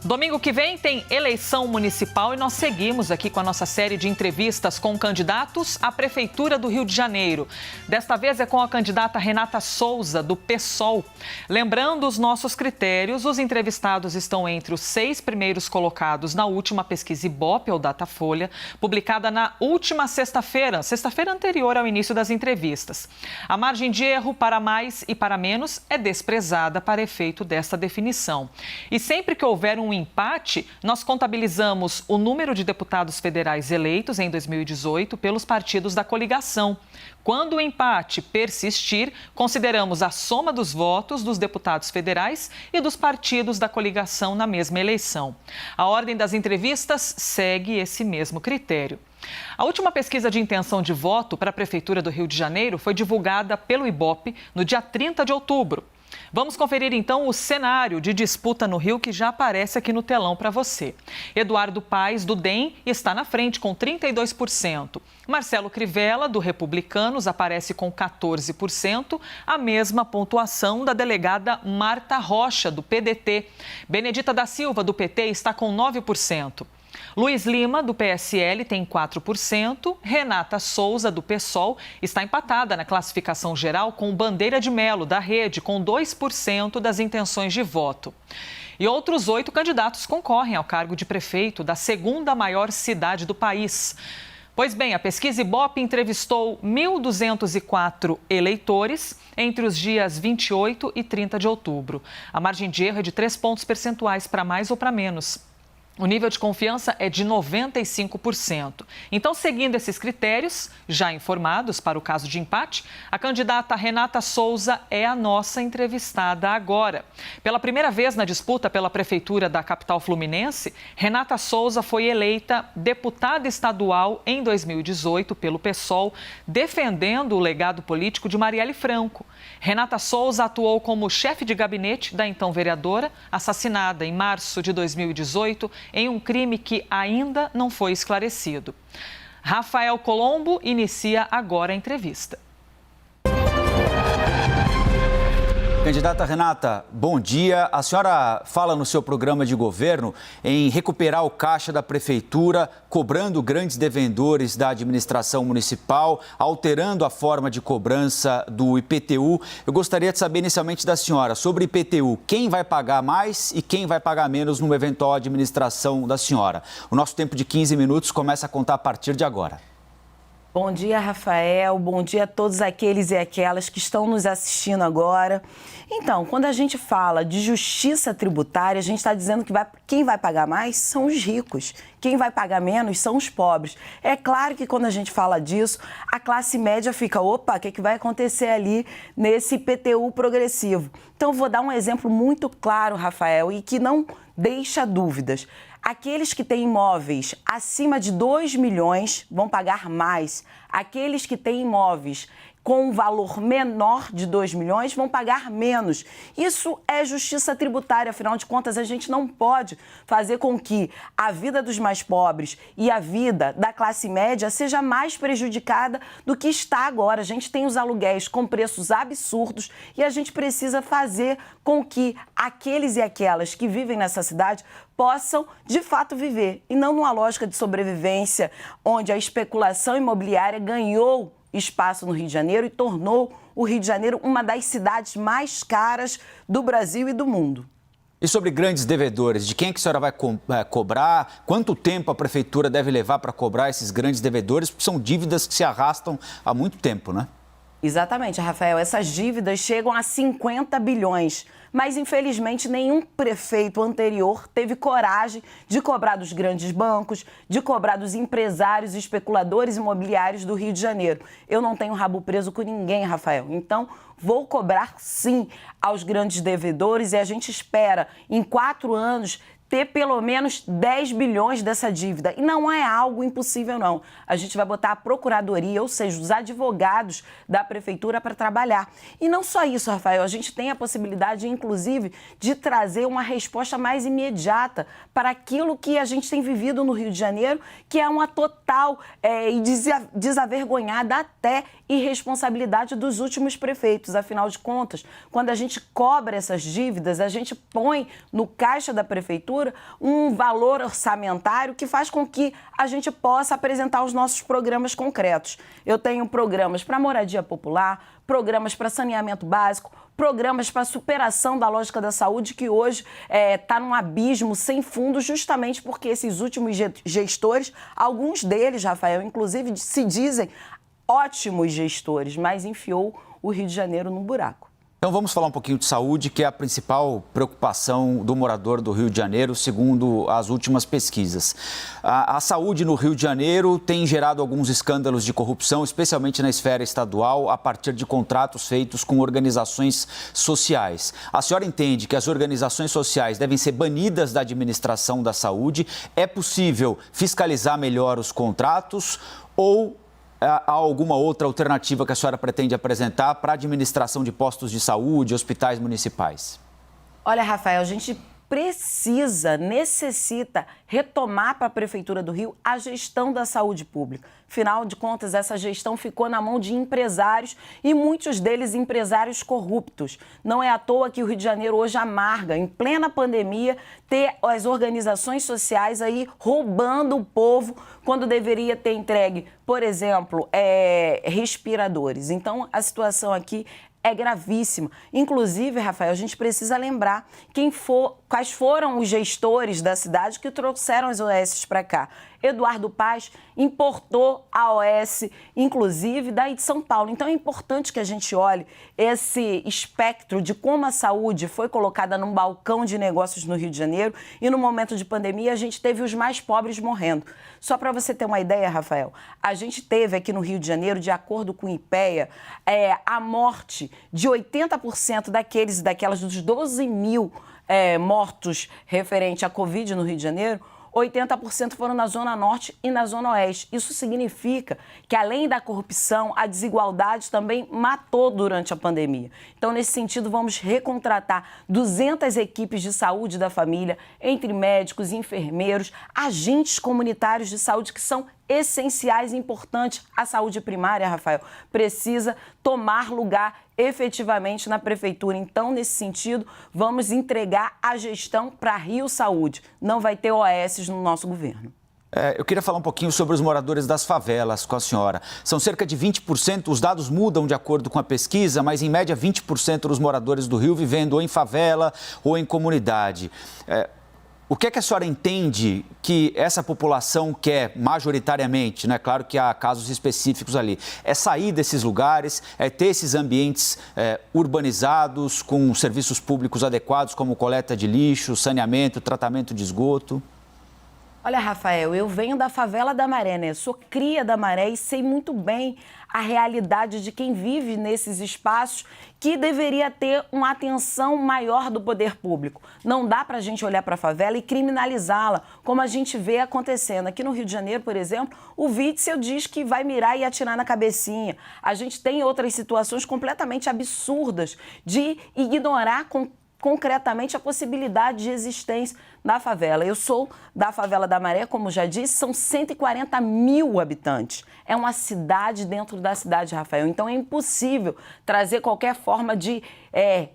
Domingo que vem tem eleição municipal e nós seguimos aqui com a nossa série de entrevistas com candidatos à Prefeitura do Rio de Janeiro. Desta vez é com a candidata Renata Souza, do PSOL. Lembrando os nossos critérios, os entrevistados estão entre os 6 primeiros colocados na última pesquisa Ibope, ou Datafolha, publicada na última sexta-feira anterior ao início das entrevistas. A margem de erro para mais e para menos é desprezada para efeito desta definição. E sempre que houver um empate, nós contabilizamos o número de deputados federais eleitos em 2018 pelos partidos da coligação. Quando o empate persistir, consideramos a soma dos votos dos deputados federais e dos partidos da coligação na mesma eleição. A ordem das entrevistas segue esse mesmo critério. A última pesquisa de intenção de voto para a Prefeitura do Rio de Janeiro foi divulgada pelo Ibope no dia 30 de outubro. Vamos conferir, então, o cenário de disputa no Rio que já aparece aqui no telão para você. Eduardo Paes, do DEM, está na frente com 32%. Marcelo Crivella, do Republicanos, aparece com 14%, a mesma pontuação da delegada Marta Rocha, do PDT. Benedita da Silva, do PT, está com 9%. Luiz Lima, do PSL, tem 4%. Renata Souza, do PSOL, está empatada na classificação geral com Bandeira de Melo, da Rede, com 2% das intenções de voto. E outros 8 candidatos concorrem ao cargo de prefeito da segunda maior cidade do país. Pois bem, a pesquisa Ibope entrevistou 1.204 eleitores entre os dias 28 e 30 de outubro. A margem de erro é de 3 pontos percentuais para mais ou para menos. O nível de confiança é de 95%. Então, seguindo esses critérios, já informados para o caso de empate, a candidata Renata Souza é a nossa entrevistada agora. Pela primeira vez na disputa pela Prefeitura da capital fluminense, Renata Souza foi eleita deputada estadual em 2018 pelo PSOL, defendendo o legado político de Marielle Franco. Renata Souza atuou como chefe de gabinete da então vereadora, assassinada em março de 2018 em um crime que ainda não foi esclarecido. Rafael Colombo inicia agora a entrevista. Candidata Renata, bom dia. A senhora fala no seu programa de governo em recuperar o caixa da prefeitura, cobrando grandes devendores da administração municipal, alterando a forma de cobrança do IPTU. Eu gostaria de saber inicialmente da senhora sobre IPTU, quem vai pagar mais e quem vai pagar menos numa eventual administração da senhora. O nosso tempo de 15 minutos começa a contar a partir de agora. Bom dia, Rafael. Bom dia a todos aqueles e aquelas que estão nos assistindo agora. Então, quando a gente fala de justiça tributária, a gente está dizendo que quem vai pagar mais são os ricos. Quem vai pagar menos são os pobres. É claro que quando a gente fala disso, a classe média fica, opa, o que vai acontecer ali nesse IPTU progressivo? Então, vou dar um exemplo muito claro, Rafael, e que não deixa dúvidas. Aqueles que têm imóveis acima de 2 milhões vão pagar mais. Aqueles que têm imóveis com um valor menor de 2 milhões vão pagar menos. Isso é justiça tributária, afinal de contas, a gente não pode fazer com que a vida dos mais pobres e a vida da classe média seja mais prejudicada do que está agora. A gente tem os aluguéis com preços absurdos e a gente precisa fazer com que aqueles e aquelas que vivem nessa cidade possam, de fato, viver. E não numa lógica de sobrevivência, onde a especulação imobiliária ganhou espaço no Rio de Janeiro e tornou o Rio de Janeiro uma das cidades mais caras do Brasil e do mundo. E sobre grandes devedores, de quem é que a senhora vai cobrar? Quanto tempo a prefeitura deve levar para cobrar esses grandes devedores? Porque são dívidas que se arrastam há muito tempo, né? Exatamente, Rafael. Essas dívidas chegam a 50 bilhões. Mas, infelizmente, nenhum prefeito anterior teve coragem de cobrar dos grandes bancos, de cobrar dos empresários e especuladores imobiliários do Rio de Janeiro. Eu não tenho rabo preso com ninguém, Rafael. Então, vou cobrar, sim, aos grandes devedores e a gente espera, em 4 anos, ter pelo menos 10 bilhões dessa dívida. E não é algo impossível, não. A gente vai botar a procuradoria, ou seja, os advogados da prefeitura para trabalhar. E não só isso, Rafael, a gente tem a possibilidade, inclusive, de trazer uma resposta mais imediata para aquilo que a gente tem vivido no Rio de Janeiro, que é uma total e desavergonhada até irresponsabilidade dos últimos prefeitos. Afinal de contas, quando a gente cobra essas dívidas, a gente põe no caixa da prefeitura estrutura, um valor orçamentário que faz com que a gente possa apresentar os nossos programas concretos. Eu tenho programas para moradia popular, programas para saneamento básico, programas para superação da lógica da saúde, que hoje está num abismo sem fundo, justamente porque esses últimos gestores, alguns deles, Rafael, inclusive se dizem ótimos gestores, mas enfiou o Rio de Janeiro num buraco. Então vamos falar um pouquinho de saúde, que é a principal preocupação do morador do Rio de Janeiro, segundo as últimas pesquisas. A saúde no Rio de Janeiro tem gerado alguns escândalos de corrupção, especialmente na esfera estadual, a partir de contratos feitos com organizações sociais. A senhora entende que as organizações sociais devem ser banidas da administração da saúde? É possível fiscalizar melhor os contratos ou há alguma outra alternativa que a senhora pretende apresentar para a administração de postos de saúde, hospitais municipais? Olha, Rafael, a gente necessita retomar para a Prefeitura do Rio a gestão da saúde pública. Afinal de contas, essa gestão ficou na mão de empresários e muitos deles empresários corruptos. Não é à toa que o Rio de Janeiro hoje amarga, em plena pandemia, ter as organizações sociais aí roubando o povo quando deveria ter entregue, por exemplo, respiradores. Então, a situação aqui é gravíssima. Inclusive, Rafael, a gente precisa lembrar quais foram os gestores da cidade que trouxeram as OS para cá. Eduardo Paes importou a OS, inclusive, daí de São Paulo. Então, é importante que a gente olhe esse espectro de como a saúde foi colocada num balcão de negócios no Rio de Janeiro e, no momento de pandemia, a gente teve os mais pobres morrendo. Só para você ter uma ideia, Rafael, a gente teve aqui no Rio de Janeiro, de acordo com o IPEA, a morte de 80% daqueles e daquelas dos 12 mil mortos referente à Covid no Rio de Janeiro, 80% foram na Zona Norte e na Zona Oeste. Isso significa que, além da corrupção, a desigualdade também matou durante a pandemia. Então, nesse sentido, vamos recontratar 200 equipes de saúde da família, entre médicos, enfermeiros, agentes comunitários de saúde, que são essenciais e importantes. A saúde primária, Rafael, precisa tomar lugar efetivamente na Prefeitura. Então, nesse sentido, vamos entregar a gestão para Rio Saúde. Não vai ter OS no nosso governo. Eu queria falar um pouquinho sobre os moradores das favelas com a senhora. São cerca de 20%, os dados mudam de acordo com a pesquisa, mas em média 20% dos moradores do Rio vivendo ou em favela ou em comunidade. O que é que a senhora entende que essa população quer majoritariamente, né? Claro que há casos específicos ali, é sair desses lugares, é ter esses ambientes urbanizados com serviços públicos adequados como coleta de lixo, saneamento, tratamento de esgoto? Olha, Rafael, eu venho da favela da Maré, né? Sou cria da Maré e sei muito bem a realidade de quem vive nesses espaços que deveria ter uma atenção maior do poder público. Não dá para a gente olhar para a favela e criminalizá-la, como a gente vê acontecendo. Aqui no Rio de Janeiro, por exemplo, o Witzel diz que vai mirar e atirar na cabecinha. A gente tem outras situações completamente absurdas de ignorar concretamente a possibilidade de existência da favela. Eu sou da favela da Maré, como já disse, são 140 mil habitantes. É uma cidade dentro da cidade, Rafael. Então é impossível trazer qualquer forma de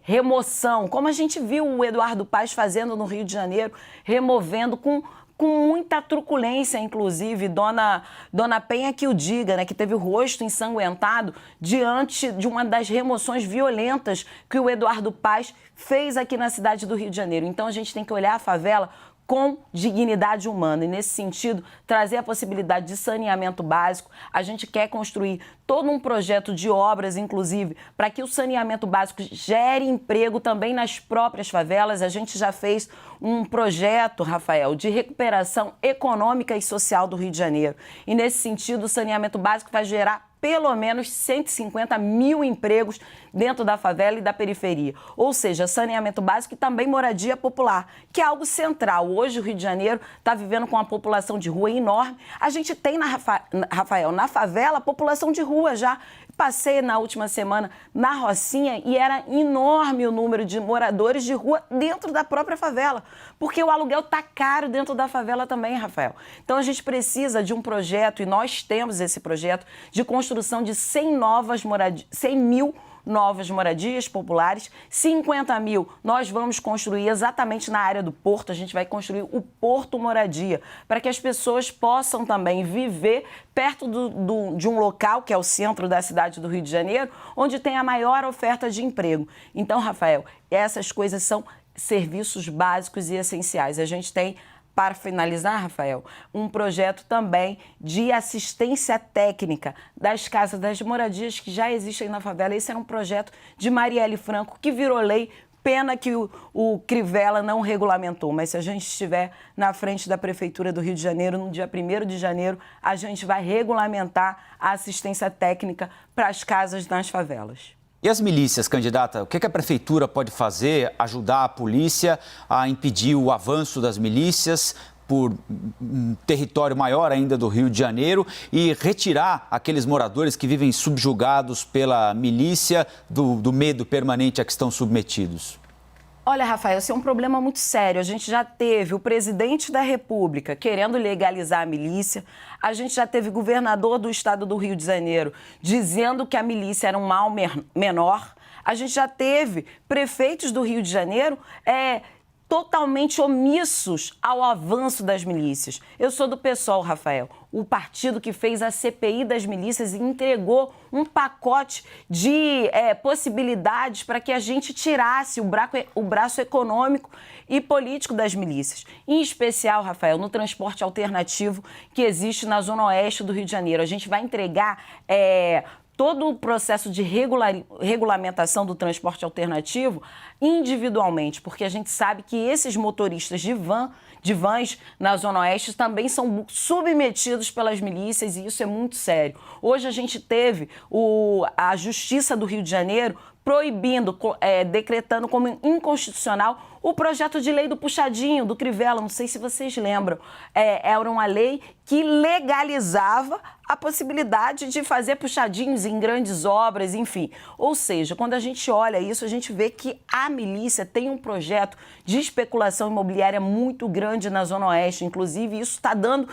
remoção, como a gente viu o Eduardo Paes fazendo no Rio de Janeiro, removendo com muita truculência, inclusive, Dona Penha que o diga, né, que teve o rosto ensanguentado diante de uma das remoções violentas que o Eduardo Paes fez aqui na cidade do Rio de Janeiro. Então, a gente tem que olhar a favela com dignidade humana e, nesse sentido, trazer a possibilidade de saneamento básico. A gente quer construir todo um projeto de obras, inclusive, para que o saneamento básico gere emprego também nas próprias favelas. A gente já fez um projeto, Rafael, de recuperação econômica e social do Rio de Janeiro. E, nesse sentido, o saneamento básico vai gerar pelo menos 150 mil empregos dentro da favela e da periferia. Ou seja, saneamento básico e também moradia popular, que é algo central. Hoje o Rio de Janeiro está vivendo com uma população de rua enorme. A gente tem, Rafael, na favela, população de rua já. Passei na última semana na Rocinha e era enorme o número de moradores de rua dentro da própria favela, porque o aluguel está caro dentro da favela também, Rafael. Então a gente precisa de um projeto, e nós temos esse projeto, de construção de 100 mil novas moradias populares, 50 mil nós vamos construir exatamente na área do Porto, a gente vai construir o Porto Moradia, para que as pessoas possam também viver perto de um local, que é o centro da cidade do Rio de Janeiro, onde tem a maior oferta de emprego. Então, Rafael, essas coisas são serviços básicos e essenciais. A gente tem, para finalizar, Rafael, um projeto também de assistência técnica das casas das moradias que já existem na favela. Esse era um projeto de Marielle Franco, que virou lei. Pena que o Crivella não regulamentou, mas se a gente estiver na frente da Prefeitura do Rio de Janeiro, no dia 1º de janeiro, a gente vai regulamentar a assistência técnica para as casas nas favelas. E as milícias, candidata, o que a Prefeitura pode fazer, ajudar a polícia a impedir o avanço das milícias por um território maior ainda do Rio de Janeiro e retirar aqueles moradores que vivem subjugados pela milícia do medo permanente a que estão submetidos? Olha, Rafael, esse é um problema muito sério. A gente já teve o presidente da República querendo legalizar a milícia. A gente já teve governador do estado do Rio de Janeiro dizendo que a milícia era um mal menor. A gente já teve prefeitos do Rio de Janeiro totalmente omissos ao avanço das milícias. Eu sou do PSOL, Rafael, o partido que fez a CPI das milícias e entregou um pacote de possibilidades para que a gente tirasse o braço econômico e político das milícias. Em especial, Rafael, no transporte alternativo que existe na Zona Oeste do Rio de Janeiro. A gente vai entregar todo o processo de regulamentação do transporte alternativo individualmente, porque a gente sabe que esses motoristas de vans na Zona Oeste também são submetidos pelas milícias e isso é muito sério. Hoje a gente teve a Justiça do Rio de Janeiro proibindo, decretando como inconstitucional o projeto de lei do puxadinho, do Crivella, não sei se vocês lembram. Era uma lei que legalizava a possibilidade de fazer puxadinhos em grandes obras, enfim. Ou seja, quando a gente olha isso, a gente vê que a milícia tem um projeto de especulação imobiliária muito grande na Zona Oeste. Inclusive, isso está dando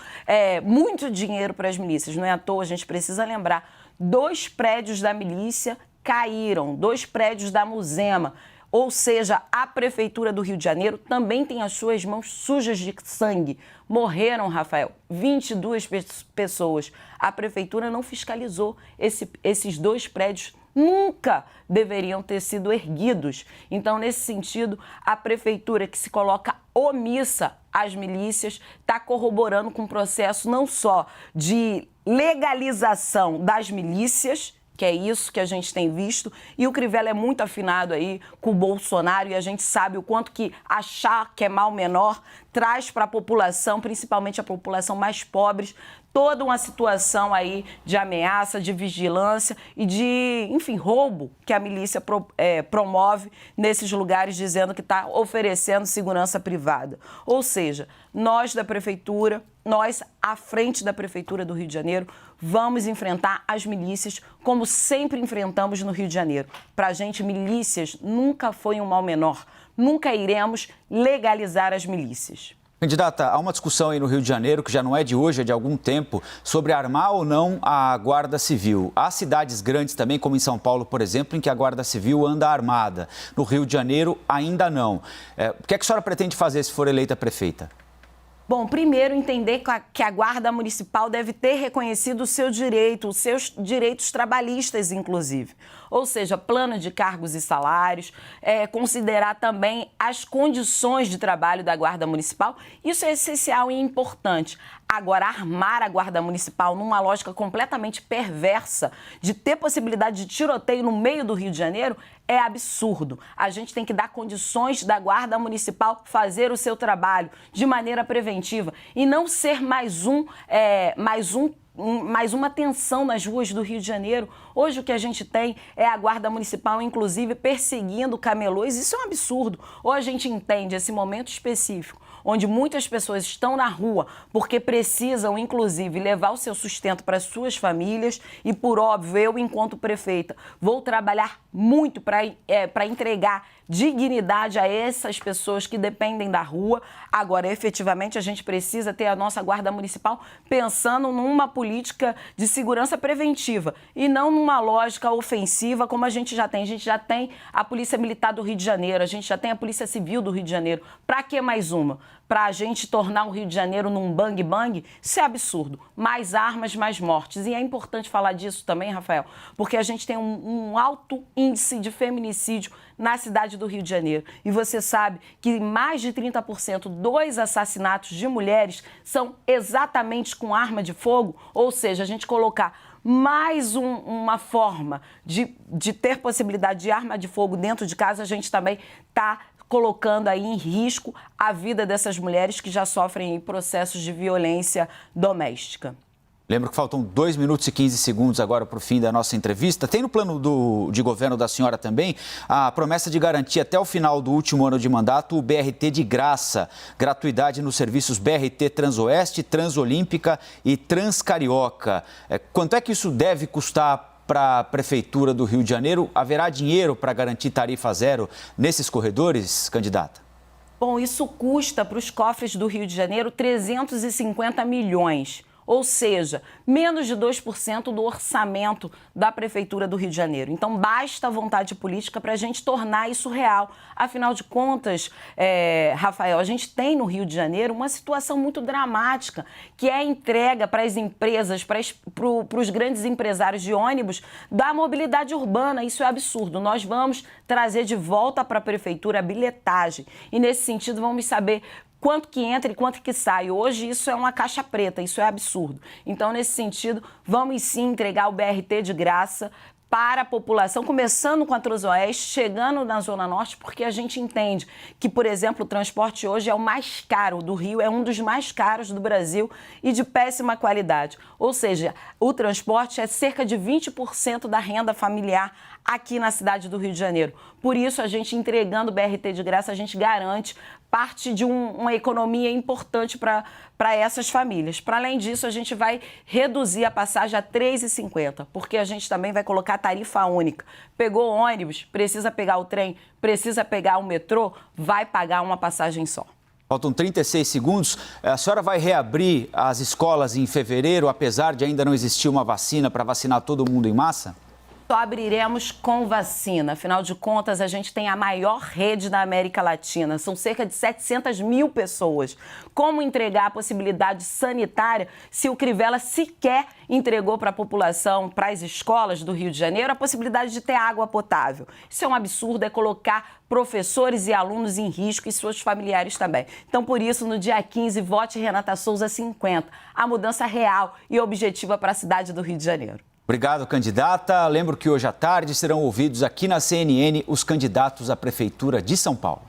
muito dinheiro para as milícias. Não é à toa, a gente precisa lembrar, 2 prédios da milícia caíram, 2 prédios da Muzema. Ou seja, a Prefeitura do Rio de Janeiro também tem as suas mãos sujas de sangue. Morreram, Rafael, 22 pessoas. A Prefeitura não fiscalizou esses 2 prédios. Nunca deveriam ter sido erguidos. Então, nesse sentido, a Prefeitura que se coloca omissa às milícias está corroborando com o processo não só de legalização das milícias, que é isso que a gente tem visto, e o Crivella é muito afinado aí com o Bolsonaro e a gente sabe o quanto que achar que é mal menor traz para a população, principalmente a população mais pobre, toda uma situação aí de ameaça, de vigilância e de, enfim, roubo que a milícia promove nesses lugares, dizendo que está oferecendo segurança privada. Ou seja, nós da Prefeitura, nós à frente da Prefeitura do Rio de Janeiro, vamos enfrentar as milícias como sempre enfrentamos no Rio de Janeiro. Para a gente, milícias nunca foi um mal menor. Nunca iremos legalizar as milícias. Candidata, há uma discussão aí no Rio de Janeiro, que já não é de hoje, é de algum tempo, sobre armar ou não a Guarda Civil. Há cidades grandes também, como em São Paulo, por exemplo, em que a Guarda Civil anda armada. No Rio de Janeiro, ainda não. O que a senhora pretende fazer se for eleita prefeita? Bom, primeiro entender que a Guarda Municipal deve ter reconhecido o seu direito, os seus direitos trabalhistas, inclusive. Ou seja, plano de cargos e salários, considerar também as condições de trabalho da Guarda Municipal. Isso é essencial e importante. Agora, armar a Guarda Municipal numa lógica completamente perversa de ter possibilidade de tiroteio no meio do Rio de Janeiro é absurdo. A gente tem que dar condições da Guarda Municipal fazer o seu trabalho de maneira preventiva e não ser mais uma tensão nas ruas do Rio de Janeiro. Hoje o que a gente tem é a Guarda Municipal, inclusive, perseguindo camelôs. Isso é um absurdo. Ou a gente entende esse momento específico, onde muitas pessoas estão na rua porque precisam, inclusive, levar o seu sustento para as suas famílias e, por óbvio, eu, enquanto prefeita, vou trabalhar muito para entregar dignidade a essas pessoas que dependem da rua. Agora, efetivamente, a gente precisa ter a nossa Guarda Municipal pensando numa política de segurança preventiva e não numa lógica ofensiva como a gente já tem. A gente já tem a Polícia Militar do Rio de Janeiro, a gente já tem a Polícia Civil do Rio de Janeiro. Para que mais uma? Para a gente tornar o Rio de Janeiro num bang-bang? Isso é absurdo. Mais armas, mais mortes. E é importante falar disso também, Rafael, porque a gente tem um alto índice de feminicídio na cidade do Rio de Janeiro. E você sabe que mais de 30% dos assassinatos de mulheres são exatamente com arma de fogo, ou seja, a gente colocar mais uma forma de ter possibilidade de arma de fogo dentro de casa, a gente também está colocando aí em risco a vida dessas mulheres que já sofrem processos de violência doméstica. Lembro que faltam 2 minutos e 15 segundos agora para o fim da nossa entrevista. Tem no plano de governo da senhora também a promessa de garantir até o final do último ano de mandato o BRT de graça, gratuidade nos serviços BRT Transoeste, Transolímpica e Transcarioca. Quanto é que isso deve custar para a Prefeitura do Rio de Janeiro? Haverá dinheiro para garantir tarifa zero nesses corredores, candidata? Bom, isso custa para os cofres do Rio de Janeiro 350 milhões. Ou seja, menos de 2% do orçamento da Prefeitura do Rio de Janeiro. Então, basta vontade política para a gente tornar isso real. Afinal de contas, Rafael, a gente tem no Rio de Janeiro uma situação muito dramática, que é a entrega para as empresas, para os grandes empresários de ônibus, da mobilidade urbana. Isso é absurdo. Nós vamos trazer de volta para a Prefeitura a bilhetagem. E, nesse sentido, vamos saber quanto que entra e quanto que sai. Hoje isso é uma caixa preta, isso é absurdo. Então, nesse sentido, vamos sim entregar o BRT de graça para a população, começando com a Transoeste, chegando na Zona Norte, porque a gente entende que, por exemplo, o transporte hoje é o mais caro do Rio, é um dos mais caros do Brasil e de péssima qualidade. Ou seja, o transporte é cerca de 20% da renda familiar aqui na cidade do Rio de Janeiro. Por isso, a gente entregando o BRT de graça, a gente garante parte de uma economia importante para essas famílias. Para além disso, a gente vai reduzir a passagem a R$ 3,50, porque a gente também vai colocar tarifa única. Pegou o ônibus, precisa pegar o trem, precisa pegar o metrô, vai pagar uma passagem só. Faltam 36 segundos. A senhora vai reabrir as escolas em fevereiro, apesar de ainda não existir uma vacina para vacinar todo mundo em massa? Só abriremos com vacina. Afinal de contas, a gente tem a maior rede da América Latina. São cerca de 700 mil pessoas. Como entregar a possibilidade sanitária se o Crivella sequer entregou para a população, para as escolas do Rio de Janeiro, a possibilidade de ter água potável? Isso é um absurdo, é colocar professores e alunos em risco e seus familiares também. Então, por isso, no dia 15, vote Renata Souza 50. A mudança real e objetiva para a cidade do Rio de Janeiro. Obrigado, candidata. Lembro que hoje à tarde serão ouvidos aqui na CNN os candidatos à Prefeitura de São Paulo.